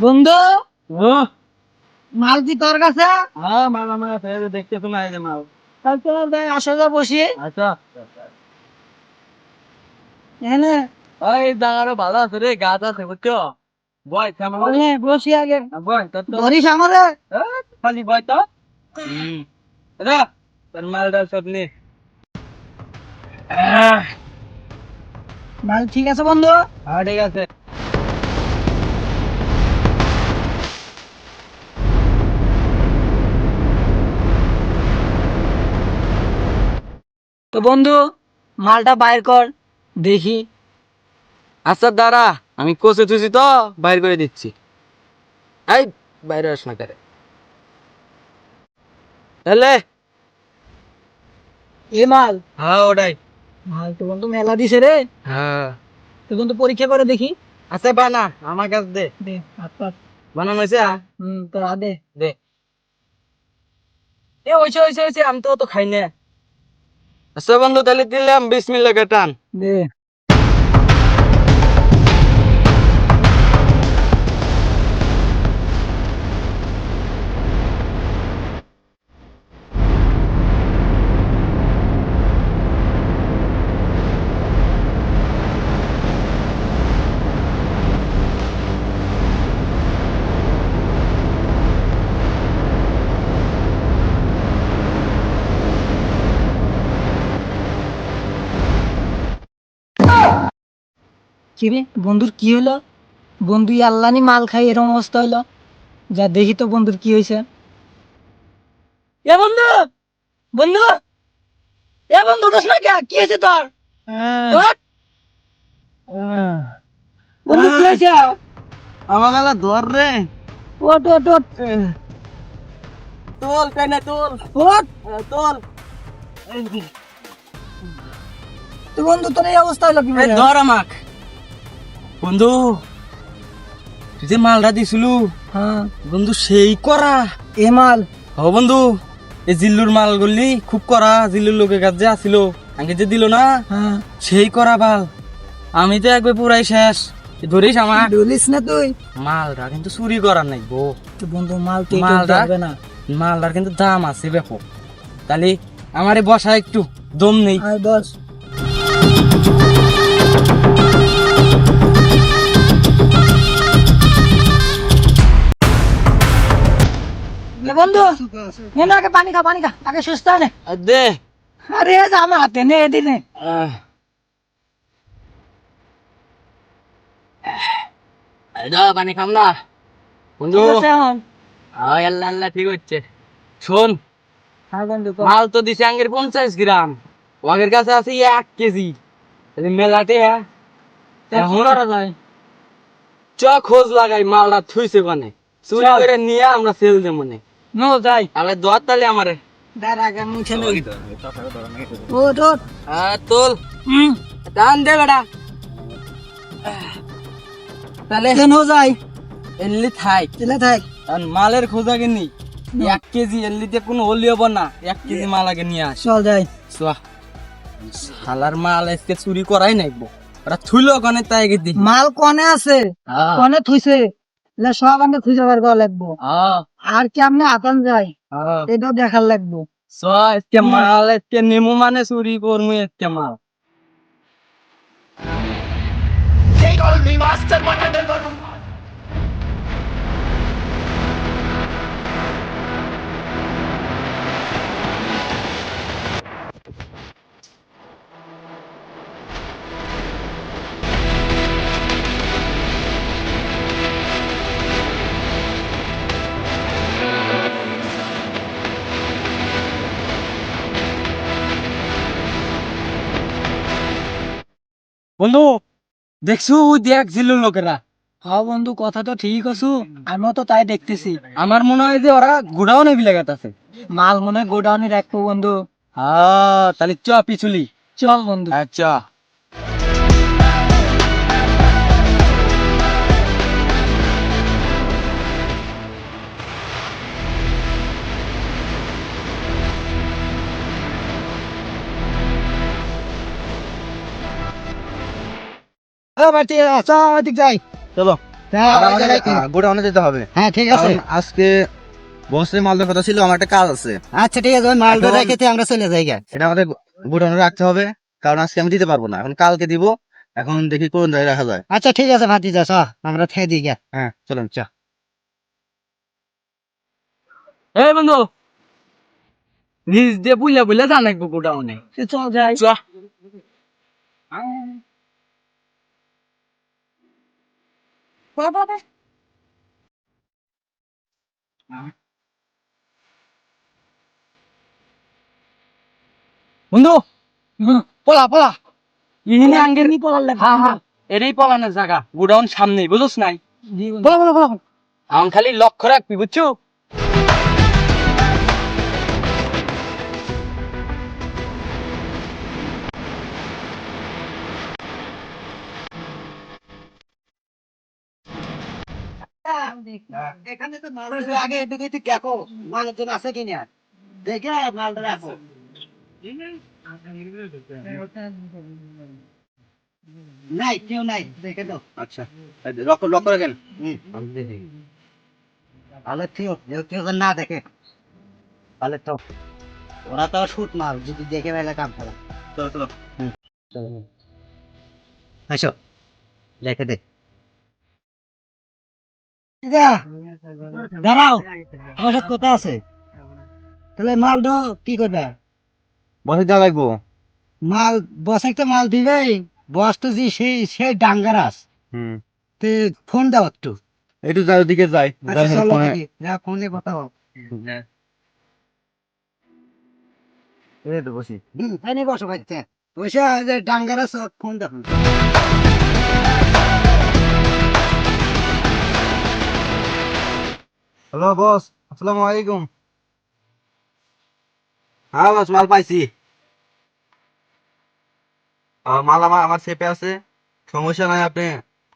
বন্ধু, ও মাল কি তোর কাছে? হ্যাঁ, মাল আমার কাছে দেখতে শোনা এই যে মাল। তাহলে চল যাই, আসো যা বসি আচ্ছা, এখানে। ওই দাঁড়ানো ভালো আছে রে, গাছ আছে বুঝছো? বয় কেমন বসি আগে, বয় তোর তো ধরিস আমারে। খালি বয় তো। দাদা তোর মালটা সব নে। মাল ঠিক আছে বন্ধু? হ্যাঁ ঠিক আছে। তো বন্ধু, মালটা বাইর কর দেখি। আচ্ছা দাঁড়া, আমি কোচে থুছি তো বাইর করে দিচ্ছি। এই বাইরে আস না করে এলে। এ মাল, হ্যাঁ ওটাই। মাল তো বন্ধু মেলা দিছে রে। হ্যাঁ তো বন্ধু পরীক্ষা করে দেখি। আচ্ছা বানা আমার কাছে দে। দে আচ্ছা। বানানো হয়েছে? তো দে। দে এ হয়েছে হয়েছে হয়েছে, আমি তো অত খাই না। আচ্ছা বন্ধু তাহলে দিলাম, বিসমিল্লাহ কে টান। দে। কি রে বন্ধুর কি হলো? বন্ধু আল্লানি মাল খাই এরকম অবস্থা হইলো। যা দেখি তো বন্ধুর কি হয়েছে। এ বন্ধু, বন্ধু, এ বন্ধু উঠোস না কে? কি হয়েছে তোর? ওঠ, বন্ধু কি হয়েছে? আমার মেলা ধর রে। ওঠ ওঠ ওঠ তোল কাইনা তোল। ওঠ। তোল তো বন্ধু তোর এই অবস্থা হলো কি এই করে? ধর আমাক। বন্ধু তুই যে মালটা দিছিলু, হ্যাঁ, বন্ধু সেই করা। এ মাল। হ বন্ধু, এই জিল্লুর মাল গুলি খুব করা। জিল্লুর লোকের কাছে যে আসিল আগে যে দিল না, হ্যাঁ, সেই করা বাল। আমি তো একবার পুরাই শেষ। ধরিস আমার ডুলিস না তুই? মালটা কিন্তু চুরি করার নাই গো। তো বন্ধু মাল তো মালটা হবে না। মালটার কিন্তু দাম আছে ব্যাপক। তাহলে আমারে বসা একটু দম নেই। আর বস। এ বন্ধু, নে না, আগে পানি খা, পানি খা, আগে সুস্থ নে। দে আরে যা আমার হাতে নে এদিনে। পানি খাম না বন্ধু। ঠিক আছে এখন। আল্লাহ আল্লাহ ঠিক হচ্ছে। শোন, হ্যাঁ বন্ধু কর। মাল তো দিছে আঙ্গের 50 গ্রাম, ওদের কাছে আছে 1 কেজি। মেলাতে এখন করা যায়। চ খোঁজ লাগাই মালটা থুইছে মানে চুরি চল। করে নিয়ে আমরা সেল দেব মনে। নো যাই। তাহলে দর তাহলে আমারে দাঁড়া আগে মুছে নেই। ওঠ ওঠ। তোল টান দে বেটা। তাহলে কেন যাই? এল্লি থাই চলে থাক। কারণ মালের খোঁজা কিনি 1 কেজি এল্লিতে কোনো হলি হব না। 1 কেজি মাল আগে নিয়ে আস। চল যাই। শালার মাল আজকে চুরি করাই নাইবো। ওরা থুইলো ওখানে তাই গেদি। মাল কনে আছে? কনে থুইছে? লে সব আনতে থুই যাবার করা লাগবো। আর কি আপনি আতান যাই, এটাও দেখার লাগবো। আজকে মাল আজকে নেমু মানে চুরি করমু আজকে মাল। বন্ধু দেখছু দেখ জিল্লুর লোকেরা। হ্যাঁ বন্ধু, কথা তো ঠিক আছু, আমিও তো তাই দেখতেছি। আমার মনে হয় যে ওরা গোডাউনে বিলাগাত আছে। মাল মনে হয় গোডাউনে রাখবো বন্ধু। হ্যাঁ তাহলে চ পিছুলি। চল বন্ধু। আচ্ছা বাড়ি আচ্ছা, ওদিক যাই। চলো। গোডাউনে যেতে হবে। হ্যাঁ ঠিক আছে, কারণ আজকে বসে মাল দেওয়ার কথা ছিল, আমার একটা কাজ আছে। আচ্ছা ঠিক আছে, ওই মালটা এখন- রেখেতে আমরা চলে যাই গা। এটা আমাদের গোডাউনে রাখতে হবে, কারণ আজকে আমি দিতে পারবো না, এখন কালকে দিব। এখন দেখি কোন জায়গায় রাখা যায়। আচ্ছা ঠিক আছে ভাতিজা, চ আমরা খেয়ে দিই গা। হ্যাঁ চলেন চা। এই বন্ধু, নিজ দিয়ে বুঝলে বুঝলে জানাকবো গোডাউনে। চল যাই। চ। বন্ধু, পলা পলা। ইহিনে আঙ্গের নি পলার লাগে। হ্যাঁ হ্যাঁ, এটাই পলানোর জায়গা। গোডাউন সামনেই, বুঝছ নাই? বলো বলো বলো। এখন খালি লক্ষ্য রাখবি, বুঝছো? এখানে তো মাল আগে এদিকে একটু দেখো, মালের জন্য আছে কিনা দেখে মালটা রাখো। নাই, কেউ নাই, দেখে দাও। আচ্ছা লক্ষ্য লক্ষ্য রাখেন। ভালো থিও, কেউ যেন না দেখে। ভালো তো, ওরা তো শুট মাল, যদি দেখে ফেলে কাম খারাপ। চলো চলো। আসো, রেখে দে। দাঁড়াও, আমার সাথে কথা আছে। তাহলে মালটা কি করবে? বসে দেওয়া লাগবো। মাল বস একটা মাল দিবে, বস তো যে সেই ডাঙ্গারাস। হুম, তে ফোন দাও একটু। একটু যাই ওদিকে যাই। আচ্ছা চলো দেখি, ফোনে কথা হোক। এই তো বসি। তাই নিয়ে বসো বাড়িতে, বসে যে ডাঙ্গারাস ফোন দেখুন। হ্যালো বস, আসসালামু আলাইকুম। হ্যাঁ বস, মাল পাইছি। মাল আমার আমার সেপে আছে, সমস্যা নাই। আপনি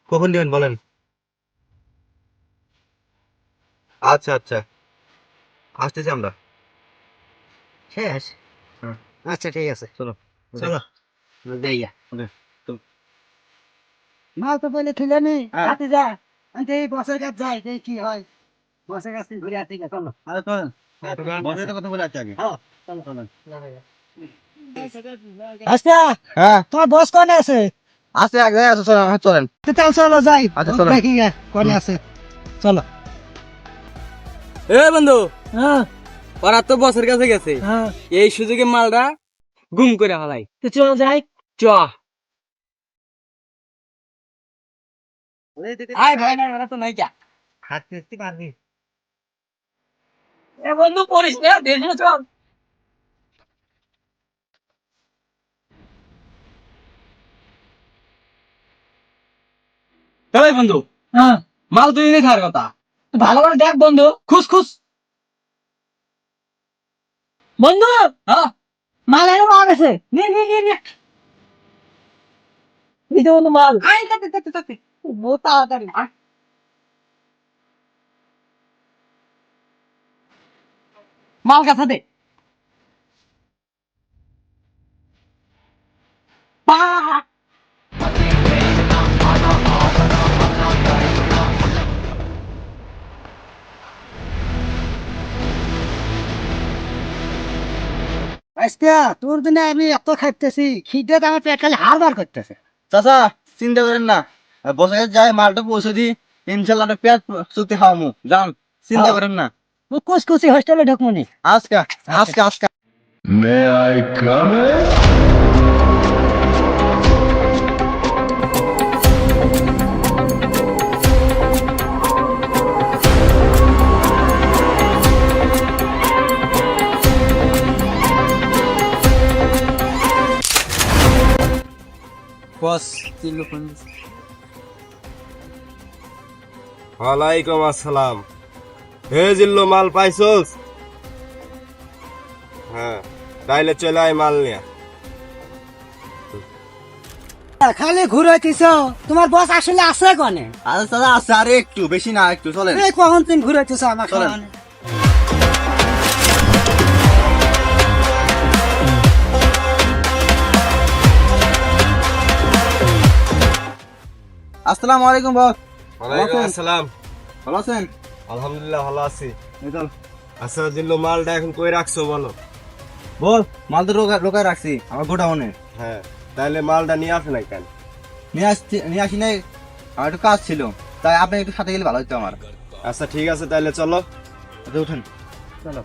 কখন দিবেন বলেন? আচ্ছা আচ্ছা, আসতেছি আমরা। শেষ? হ্যাঁ। আচ্ছা ঠিক আছে, চলো চলো দেই গা। ওকে, চলো। মাল তো বলে তুলে নি, হ্যাঁ। হাতে যা। আমি এই বসের কাছে যাই, দেখি কি হয়। বসের কাছে ঘুরে আসি গা, চলো। আরে চলেন, বসে তো কথা বলে আসছি আগে। হ্যাঁ, চলো চলো। আচ্ছা, হ্যাঁ তোমার বস কোনে আছে? আছে, এক জায়গায় আছে, চলেন চলেন। তো চল চলো যাই, আচ্ছা, চলো। দেখি গা কোনে আছে। চলো। এ বন্ধু, হ্যাঁ ওরা তো বসের কাছে গেছে। হ্যাঁ, এই সুযোগে মালটা গুম করে ফেলাই। তো চল যাই। চ। আয় ভাই, না ওরা তো নাই কা। হাঁটতে পারবি? এ বন্ধু, পড়িস না, দেখে চল। এই বন্ধু, হ্যাঁ, মাল তুই এনে খাওয়ার কথা। ভালো করে দেখ বন্ধু। খুশ খুশ। বন্ধু, হ্যাঁ, মাল এনে পাওয়া গেছে। নে নে নে নে, এই যে বন্ধু মাল। আয় দেখতে দেখতে দেখতে। বহুত তাড়াতাড়ি। মাল কাছা দে। পা। আজকে তোর জন্য আমি এত খাইতেছি, খিদে আমার পেট খালি হাড় করতেছে। চাচা, চিন্তা করেন না, বসে যাই মালটা পৌঁছে দিই, ইনশাল্লাহ আপনার পেট চুক্তি খাওয়ামু। যান, চিন্তা করেন না। কুচকুচি হোস্টেলে ঢুকমনি। আজকে আজকে আজকে May I come in? Boss চিল্লু ফোন। ওয়ালাইকুম আসসালাম। হে জিল্লু, মাল পাইছস? হ্যাঁ, তাইলে চলে আয় মাল নিয়ে। খালি ঘুরাইতেছ, তোমার বস আসলে আছে কনে? আরে চাচা আছে, আরে একটু বেশি না, একটু চলেন। এই কখন তুমি ঘুরাইতেছ আমাকে? চলেন। আসসালামু আলাইকুম বস। ওয়ালাইকুম আসসালাম। ভালো আছেন? আলহামদুলিল্লাহ ভালো আছি। এই চল। আচ্ছা জিল্লু, মালটা এখন কই রাখছো বলো? বল, মাল তো রোকায় রাখছি আমার গোডাউনে। হ্যাঁ, তাহলে মালটা নিয়ে আসে নাই কেন? নিয়ে আসি নাই, আমার একটু কাজ ছিল, তাই আপনি একটু সাথে গেলে ভালো হতো আমার। আচ্ছা ঠিক আছে, তাহলে চলো। আচ্ছা উঠেন। চলো।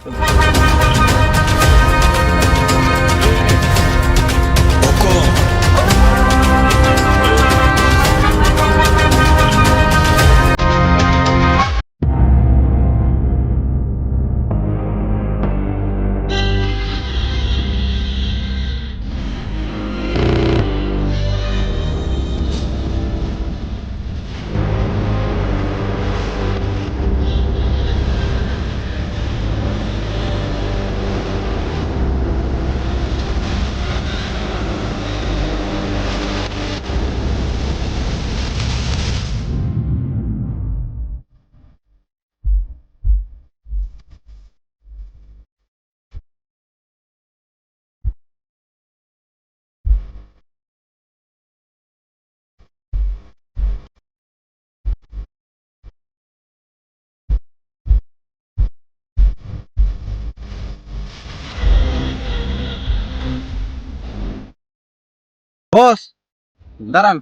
বস দাঁড়ান,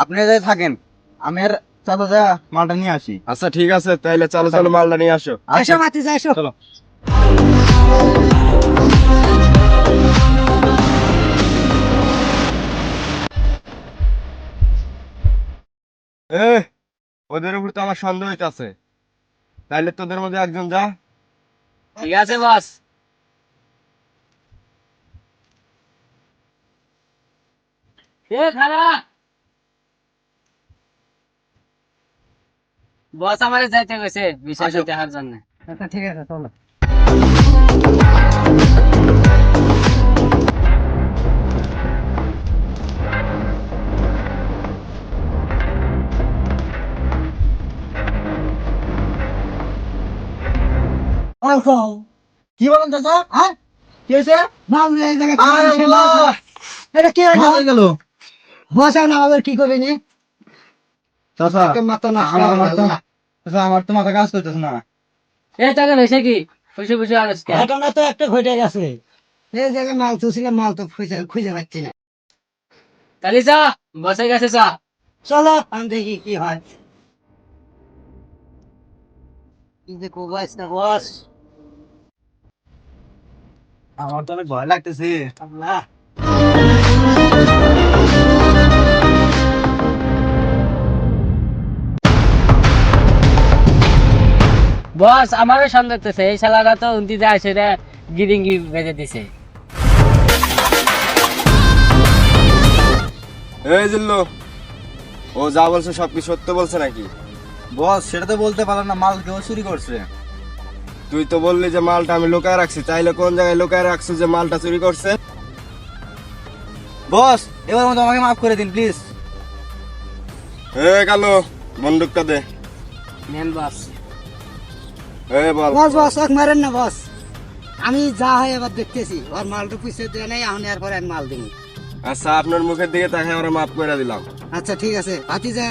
আপনি যাই থাকেন, আমি আর চাচা যা মালটা নিয়ে আসি। আচ্ছা ঠিক আছে, তাহলে চলো চলো মালটা নিয়ে আসো। এসো ভাতিজা, এসো। চলো। ওদের উপর তো আমার সন্দেহ হইতাছে, তাইলে তোদের মধ্যে একজন যা। ঠিক আছে বস। এ খারা, বস আমারে যাইতে গেছে বিষয়টা দেখার জন্য। আচ্ছা ঠিক আছে, চলো। কি বলেন চাচা? হ্যাঁ, কি হয়েছে? এটা কি হয়ে গেল? বসে না, আবার কি করবি নি? চাচা মাথা না, আমার তো মাথা কাজ করতেছে না। এই টাকা হয়েছে কি? খুশি খুশি আজকে ঘটনা তো একটা ঘটে গেছে। এই জায়গায় মাল তুলছিলাম, মাল তো খুঁজে পাচ্ছি না। তাহলে যা, বসে গেছে যা। চলো আমি দেখি কি হয়। কি যে কোবাইস না বস। আমার তো অনেক ভয় লাগতেছে। আল্লাহ। বস আমারও সন্দেহ হচ্ছে, এই শালাটা তো উন্তি যায় সেটা গিরিঙ্গি বেজে দিছে। এই জিল্লু, ও যা বলছে সব কি সত্য বলছে নাকি? বস সেটা তো বলতে পারলাম না, মাল কেউ চুরি করছে। তুই তো বললি যে মালটা আমি লুকায় রাখছি, তাইলে কোন জায়গায় লুকায় রাখছিস যে মালটা চুরি করছে? বস এবার মতো আমাকে মাফ করে দিন প্লিজ। কালো, বন্দুকটা দে। নেন বস। বল। বস বস ওকে মারেন না বস। আমি যা হয় এবার দেখতেছি, ওর মালটা পুষে দেয় নাই, এখন এর পরে আমি মাল দিব। আচ্ছা, আপনার মুখের দিকে তাকে আমরা মাফ করে দিলাম। আচ্ছা ঠিক আছে ভাতিজা,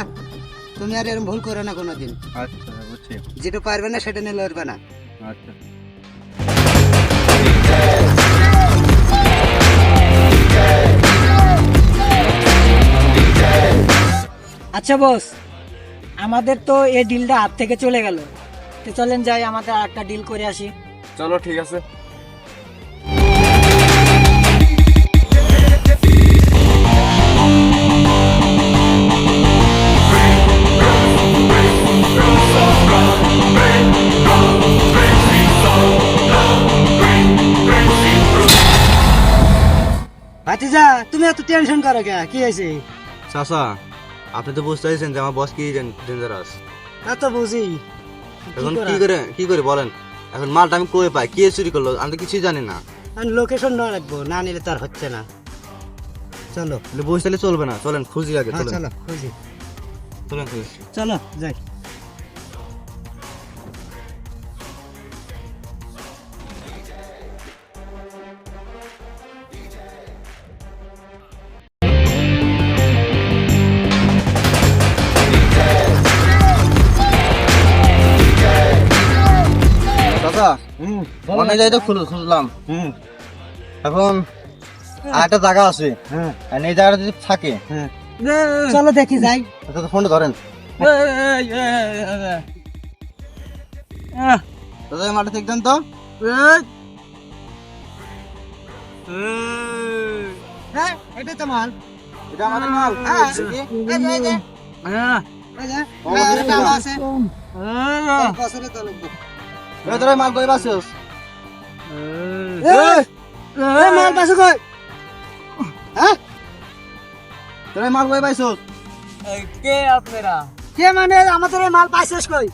তুমি আর এরকম ভুল করো না কোনোদিন। আচ্ছা বুঝছি। যেটা পারবে না সেটা নিয়ে লড়বে না। আচ্ছা। আচ্ছা বস, আমাদের তো এই ডিলটা হাত থেকে চলে গেল, তো চলেন যাই আমাদের আরেকটা ডিল করে আসি। চলো ঠিক আছে। ভাতিজা তুমি এত টেনশন করো কে, কি হয়েছে? চাচা আপনি তো বুঝতে পারছেন যে আমার বস কি ডেঞ্জারাস। তা তো বুঝি। এখন কি করে বলেন? এখন মালটা আমি কই পাই, কে চুরি করলো, আমি তো কিছুই জানি না। লোকেশন না রাখবো, না নিলে তার হচ্ছে না। চলো বুঝতে তাহলে চলবে না, চলেন খুঁজি আগে। হ্যাঁ, চলেন চলো খুঁজি, চলেন খুঁজি। চলো যাই। অনেক জায়গায় খুঁজলাম এখন আরেকটা জায়গা আছে আর এই জায়গাটা যদি থাকে চলো দেখি যাই। তো ফোনটা ধরেন দাদা মাঠে দেখবেন তো হ্যাঁ এটা তো মাল। এটা আমাদের মাল তোরা মাল কই বাসস মাল পাশে কই? তোরা মাল কই পাইছস কে আপনারা? কে মানে আমাদের এই মাল পাইছিস কই?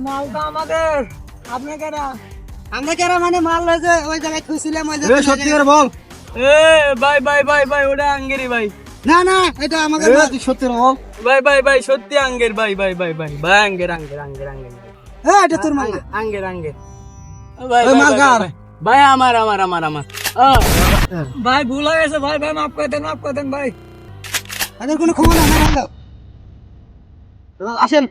মালটা আমাদের। আপনি কেরা? আমরা কেরা মানে মাল লই যে ওই জায়গায় খুঁজছিলাম ওই এ সত্যি করে বল এ ভাই ভাই ভাই ভাই ওটা আঙ্গেরি ভাই। না না এটা আমাদের মাল। তুই সত্যি করে বল ভাই ভাই ভাই সত্যি আঙ্গের ভাই ভাই ভাই ভাই ভাই আঙ্গের আঙ্গের আঙ্গের আঙ্গের হ্যাঁ এটা তোর মাল। আঙ্গের আঙ্গের ভাই ওই মাল কার? ভাই আমার আমার আমার আমার ভাই ভুল হয়ে গেছে ভাই ভাই মাফ করে দেন ভাই। তাদের কোনো খবর না। আসেন